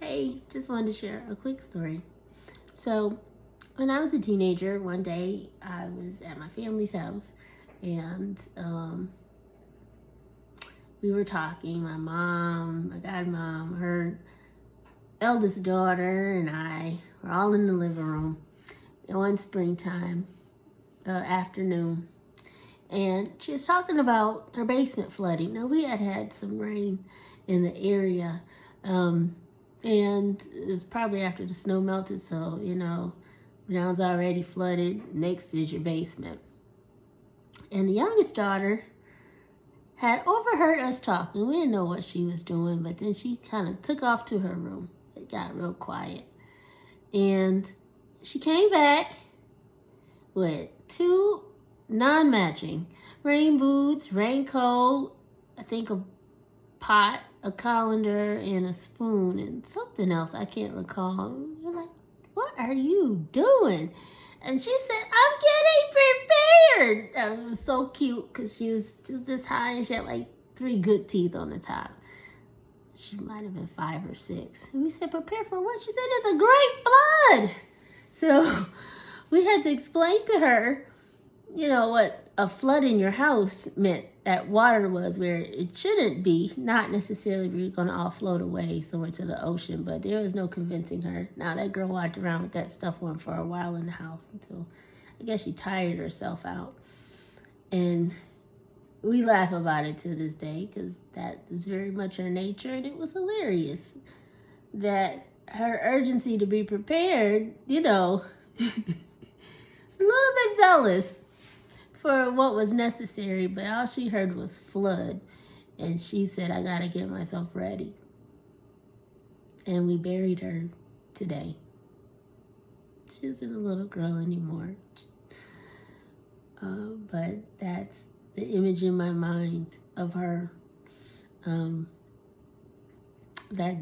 Hey, just wanted to share a quick story. So, when I was a teenager, one day I was at my family's house and we were talking. My mom, my godmom, her eldest daughter, and I were all in the living room one springtime afternoon. And she was talking about her basement flooding. Now, we had had some rain in the area. And it was probably after the snow melted, so ground's already flooded. Next is your basement. And the youngest daughter had overheard us talking. We didn't know what she was doing, but then she kind of took off to her room. It got real quiet. And she came back with two non-matching rain boots, raincoat, I think a pot, a colander, and a spoon, and something else I can't recall. You're like, what are you doing? And she said, I'm getting prepared. It was so cute because she was just this high and she had like 3 good teeth on the top. She might have been 5 or 6. And we said, prepare for what? She said, it's a great flood. So we had to explain to her, what a flood in your house meant. That water was where it shouldn't be, not necessarily we're going to all float away somewhere to the ocean, but there was no convincing her. Now, that girl walked around with that stuff on for a while in the house until I guess she tired herself out. And we laugh about it to this day because that is very much her nature, and it was hilarious that her urgency to be prepared, it's a little bit zealous for what was necessary, but all she heard was flood. And she said, I gotta get myself ready. And we buried her today. She isn't a little girl anymore. But that's the image in my mind of her. That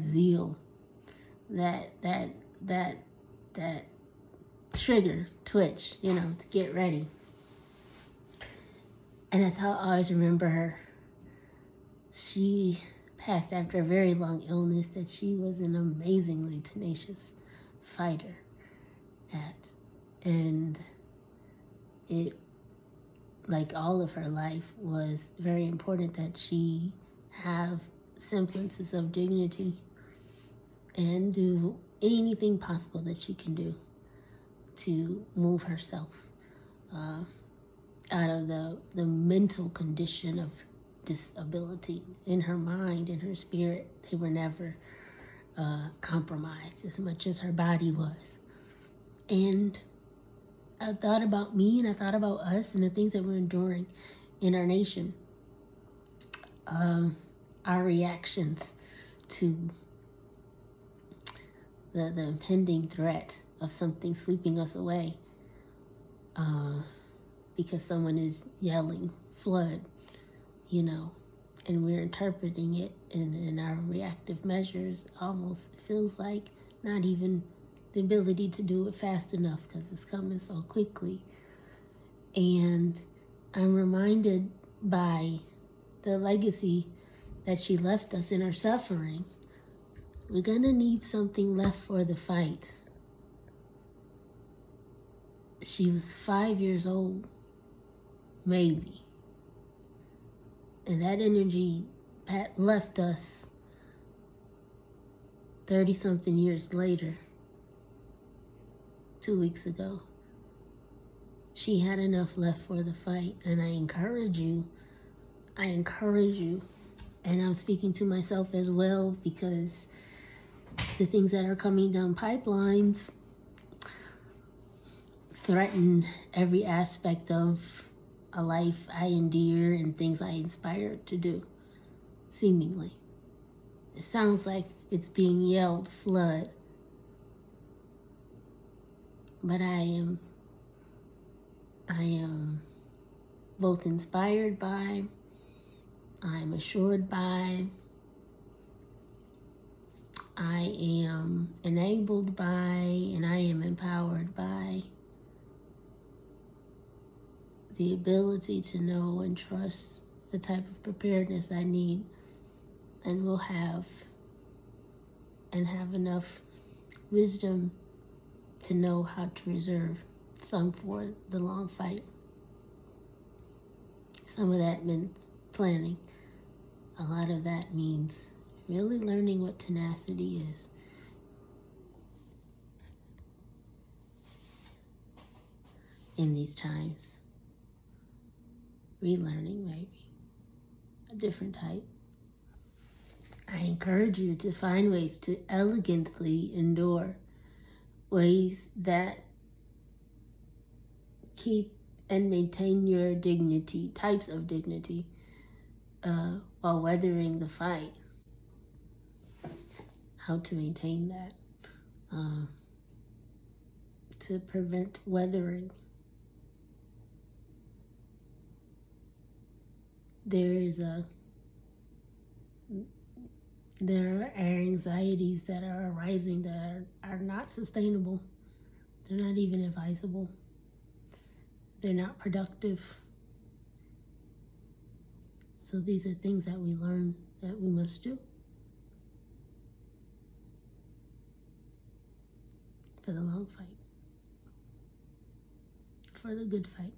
zeal, that trigger, twitch, to get ready. And that's how I always remember her. She passed after a very long illness that she was an amazingly tenacious fighter at. And it, like all of her life, was very important that she have semblances of dignity and do anything possible that she can do to move herself out of the mental condition of disability. In her mind, in her spirit, they were never compromised as much as her body was. And I thought about me and I thought about us and the things that we're enduring in our nation. Our reactions to the impending threat of something sweeping us away. Because someone is yelling flood, and we're interpreting it in our reactive measures almost feels like not even the ability to do it fast enough because it's coming so quickly. And I'm reminded by the legacy that she left us in her suffering. We're gonna need something left for the fight. She was 5 years old. Maybe. And that energy that left us 30-something years later, 2 weeks ago. She had enough left for the fight. And I encourage you, and I'm speaking to myself as well, because the things that are coming down pipelines threaten every aspect of a life I endear and things I inspire to do, seemingly. It sounds like it's being yelled flood. But I am both inspired by, I'm assured by, I am enabled by, and I am empowered by the ability to know and trust the type of preparedness I need and will have and have enough wisdom to know how to reserve some for the long fight. Some of that means planning. A lot of that means really learning what tenacity is. In these times. Relearning, maybe. A different type. I encourage you to find ways to elegantly endure, ways that keep and maintain your dignity, types of dignity, while weathering the fight. How to maintain that, to prevent weathering. There are anxieties that are arising that are not sustainable. They're not even advisable. They're not productive. So these are things that we learn that we must do for the long fight, for the good fight.